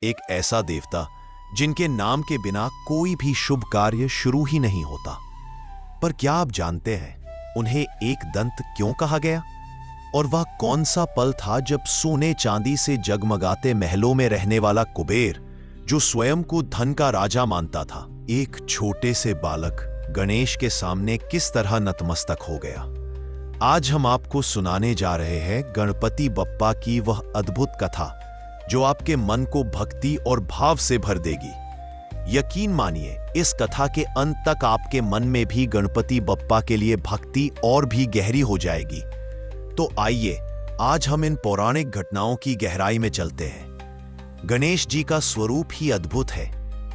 एक ऐसा देवता जिनके नाम के बिना कोई भी शुभ कार्य शुरू ही नहीं होता। पर क्या आप जानते हैं उन्हें एक दंत क्यों कहा गया? और वह कौन सा पल था जब सोने चांदी से जगमगाते महलों में रहने वाला कुबेर, जो स्वयं को धन का राजा मानता था, एक छोटे से बालक गणेश के सामने किस तरह नतमस्तक हो गया? आज हम आपको सुनाने जा रहे हैं गणपति बप्पा की वह अद्भुत कथा जो आपके मन को भक्ति और भाव से भर देगी। यकीन मानिए, इस कथा के अंत तक आपके मन में भी गणपति बप्पा के लिए भक्ति और भी गहरी हो जाएगी। तो आइए आज हम इन पौराणिक घटनाओं की गहराई में चलते हैं। गणेश जी का स्वरूप ही अद्भुत है।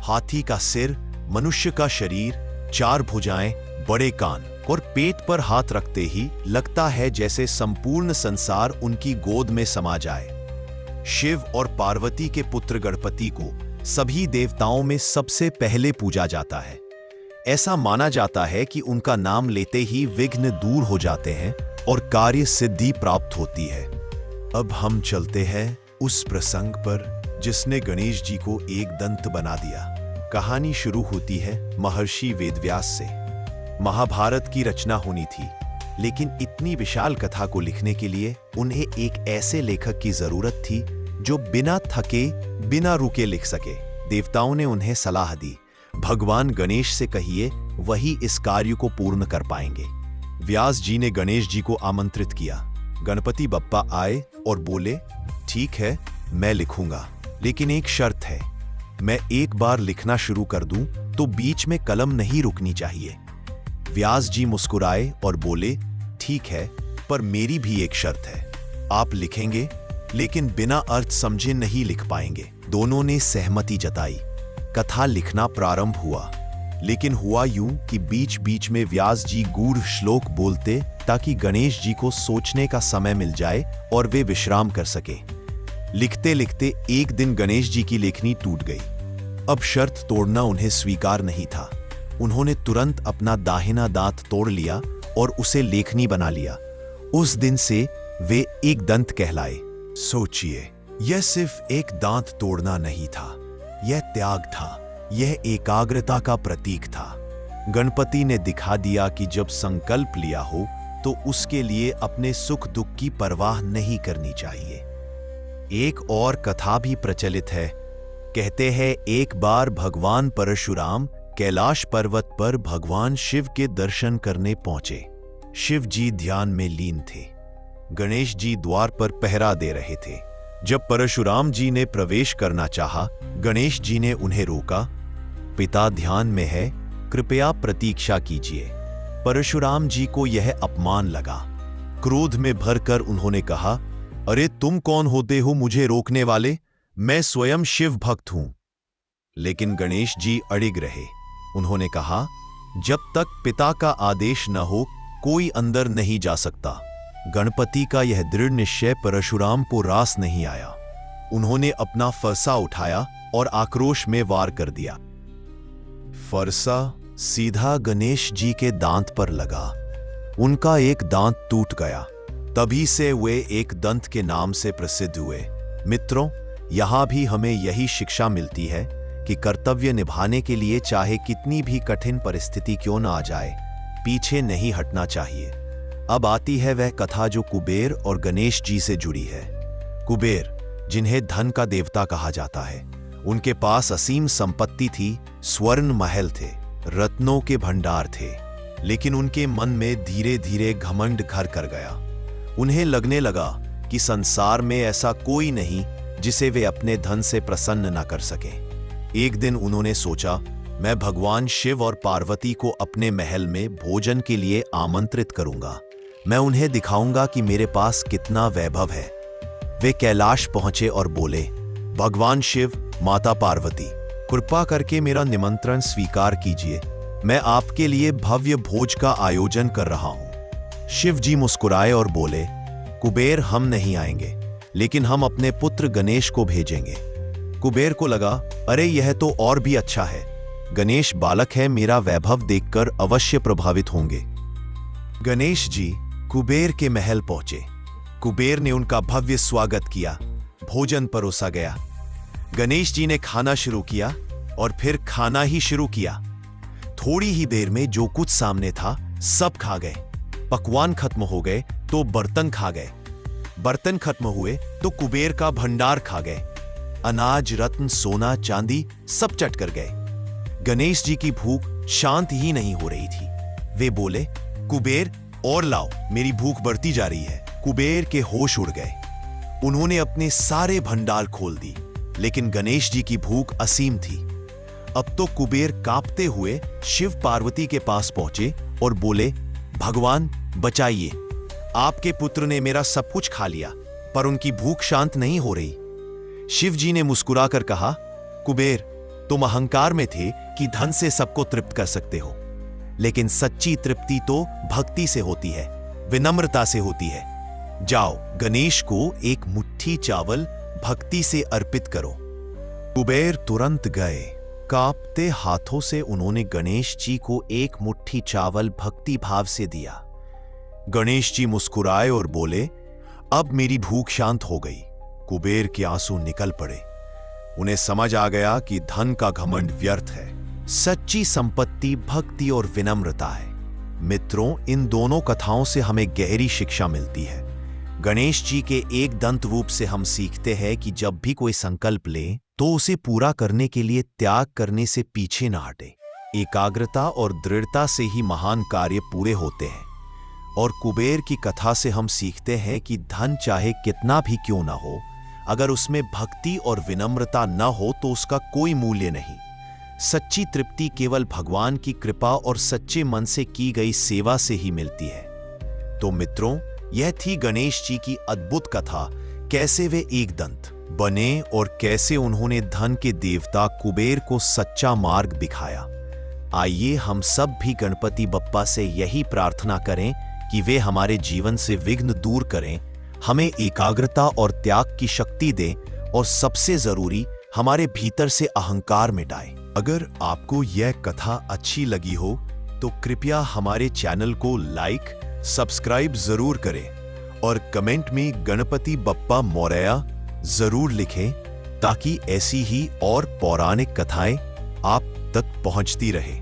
हाथी का सिर, मनुष्य का शरीर, 4 भुजाएं, बड़े कान और पेट पर हाथ रखते ही लगता है जैसे संपूर्ण संसार उनकी गोद में समा जाए। शिव और पार्वती के पुत्र गणपति को सभी देवताओं में सबसे पहले पूजा जाता है। ऐसा माना जाता है कि उनका नाम लेते ही विघ्न दूर हो जाते हैं और कार्य सिद्धि प्राप्त होती है। अब हम चलते हैं उस प्रसंग पर जिसने गणेश जी को एक दंत बना दिया। कहानी शुरू होती है महर्षि वेदव्यास से। महाभारत की रचना होनी थी, लेकिन इतनी विशाल कथा को लिखने के लिए उन्हें एक ऐसे लेखक की जरूरत थी जो बिना थके, बिना रुके लिख सके। देवताओं ने उन्हें सलाह दी, भगवान गणेश से कहिए, वही इस कार्य को पूर्ण कर पाएंगे। व्यास जी ने गणेश जी को आमंत्रित किया। गणपति बप्पा आए और बोले, ठीक है, मैं लिखूंगा, लेकिन एक शर्त है। मैं एक बार लिखना शुरू कर दूं तो बीच में कलम नहीं रुकनी चाहिए। व्यास जी मुस्कुराए और बोले, ठीक है, पर मेरी भी एक शर्त है। आप लिखेंगे, लेकिन बिना अर्थ समझे नहीं लिख पाएंगे। दोनों ने सहमति जताई। कथा लिखना प्रारंभ हुआ, लेकिन हुआ यूं कि बीच बीच में व्यास जी गूढ़ श्लोक बोलते ताकि गणेश जी को सोचने का समय मिल जाए और वे विश्राम कर सके। लिखते लिखते एक दिन गणेश जी की लेखनी टूट गई। अब शर्त तोड़ना उन्हें स्वीकार नहीं था। उन्होंने तुरंत अपना दाहिना दांत तोड़ लिया और उसे लेखनी बना लिया। उस दिन से वे एक दंत कहलाए। सोचिए, यह सिर्फ एक दांत तोड़ना नहीं था, यह त्याग था, यह एकाग्रता का प्रतीक था। गणपति ने दिखा दिया कि जब संकल्प लिया हो तो उसके लिए अपने सुख दुख की परवाह नहीं करनी चाहिए। एक और कथा भी प्रचलित है। कहते हैं एक बार भगवान परशुराम कैलाश पर्वत पर भगवान शिव के दर्शन करने पहुंचे। शिव जी ध्यान में लीन थे। गणेश जी द्वार पर पहरा दे रहे थे। जब परशुराम जी ने प्रवेश करना चाहा, गणेश जी ने उन्हें रोका। पिता ध्यान में है, कृपया प्रतीक्षा कीजिए। परशुराम जी को यह अपमान लगा। क्रोध में भरकर उन्होंने कहा, अरे तुम कौन होते हो मुझे रोकने वाले? मैं स्वयं शिव भक्त हूं। लेकिन गणेश जी अड़िग रहे। उन्होंने कहा, जब तक पिता का आदेश न हो कोई अंदर नहीं जा सकता। गणपति का यह दृढ़ निश्चय परशुराम को रास नहीं आया। उन्होंने अपना फरसा उठाया और आक्रोश में वार कर दिया। फरसा सीधा गणेश जी के दांत पर लगा। उनका एक दांत टूट गया। तभी से वे एक दंत के नाम से प्रसिद्ध हुए। मित्रों, यहां भी हमें यही शिक्षा मिलती है कि कर्तव्य निभाने के लिए चाहे कितनी भी कठिन परिस्थिति क्यों न आ जाए, पीछे नहीं हटना चाहिए। अब आती है वह कथा जो कुबेर और गणेश जी से जुड़ी है। कुबेर, जिन्हें धन का देवता कहा जाता है, उनके पास असीम संपत्ति थी, स्वर्ण महल थे, रत्नों के भंडार थे। लेकिन उनके मन में धीरे धीरे घमंड घर कर गया। उन्हें लगने लगा कि संसार में ऐसा कोई नहीं जिसे वे अपने धन से प्रसन्न न कर सकें। एक दिन उन्होंने सोचा, मैं भगवान शिव और पार्वती को अपने महल में भोजन के लिए आमंत्रित करूंगा। मैं उन्हें दिखाऊंगा कि मेरे पास कितना वैभव है। वे कैलाश पहुंचे और बोले, भगवान शिव, माता पार्वती, कृपा करके मेरा निमंत्रण स्वीकार कीजिए। मैं आपके लिए भव्य भोज का आयोजन कर रहा हूं। शिव जी मुस्कुराए और बोले, कुबेर, हम नहीं आएंगे, लेकिन हम अपने पुत्र गणेश को भेजेंगे। कुबेर को लगा, अरे यह तो और भी अच्छा है। गणेश बालक है, मेरा वैभव देखकर अवश्य प्रभावित होंगे। गणेश जी कुबेर के महल पहुंचे। कुबेर ने उनका भव्य स्वागत किया। भोजन परोसा गया। गणेश जी ने खाना शुरू किया और फिर खाना ही शुरू किया। थोड़ी ही देर में जो कुछ सामने था सब खा गए। पकवान खत्म हो गए तो बर्तन खा गए, बर्तन खत्म हुए तो कुबेर का भंडार खा गए। अनाज, रत्न, सोना, चांदी सब चट कर गए। गणेश जी की भूख शांत ही नहीं हो रही थी। वे बोले, कुबेर और लाओ, मेरी भूख बढ़ती जा रही है। कुबेर के होश उड़ गए। उन्होंने अपने सारे भंडार खोल दी, लेकिन गणेश जी की भूख असीम थी। अब तो कुबेर कांपते हुए शिव पार्वती के पास पहुंचे और बोले, भगवान बचाइए, आपके पुत्र ने मेरा सब कुछ खा लिया, पर उनकी भूख शांत नहीं हो रही। शिव जी ने मुस्कुराकर कहा, कुबेर, तुम अहंकार में थे कि धन से सबको तृप्त कर सकते हो, लेकिन सच्ची तृप्ति तो भक्ति से होती है, विनम्रता से होती है। जाओ, गणेश को एक मुट्ठी चावल भक्ति से अर्पित करो। कुबेर तुरंत गए। कांपते हाथों से उन्होंने गणेश जी को एक मुट्ठी चावल भक्ति भाव से दिया। गणेश जी मुस्कुराए और बोले, अब मेरी भूख शांत हो गई। कुबेर के आंसू निकल पड़े। उन्हें समझ आ गया कि धन का घमंड व्यर्थ है। सच्ची संपत्ति भक्ति और विनम्रता है। मित्रों, इन दोनों कथाओं से हमें गहरी शिक्षा मिलती है। गणेश जी के एक दंत रूप से हम सीखते हैं कि जब भी कोई संकल्प ले तो उसे पूरा करने के लिए त्याग करने से पीछे न हटे। एकाग्रता और दृढ़ता से ही महान कार्य पूरे होते हैं। और कुबेर की कथा से हम सीखते हैं कि धन चाहे कितना भी क्यों ना हो, अगर उसमें भक्ति और विनम्रता न हो तो उसका कोई मूल्य नहीं। सच्ची तृप्ति केवल भगवान की कृपा और सच्चे मन से की गई सेवा से ही मिलती है। तो मित्रों, यह थी गणेश जी की अद्भुत कथा, कैसे वे एक दंत बने और कैसे उन्होंने धन के देवता कुबेर को सच्चा मार्ग दिखाया। आइए हम सब भी गणपति बप्पा से यही प्रार्थना करें कि वे हमारे जीवन से विघ्न दूर करें, हमें एकाग्रता और त्याग की शक्ति दें और सबसे जरूरी हमारे भीतर से अहंकार मिटाएं। अगर आपको यह कथा अच्छी लगी हो तो कृपया हमारे चैनल को लाइक, सब्सक्राइब जरूर करें और कमेंट में गणपति बप्पा मोरया जरूर लिखें, ताकि ऐसी ही और पौराणिक कथाएं आप तक पहुंचती रहे।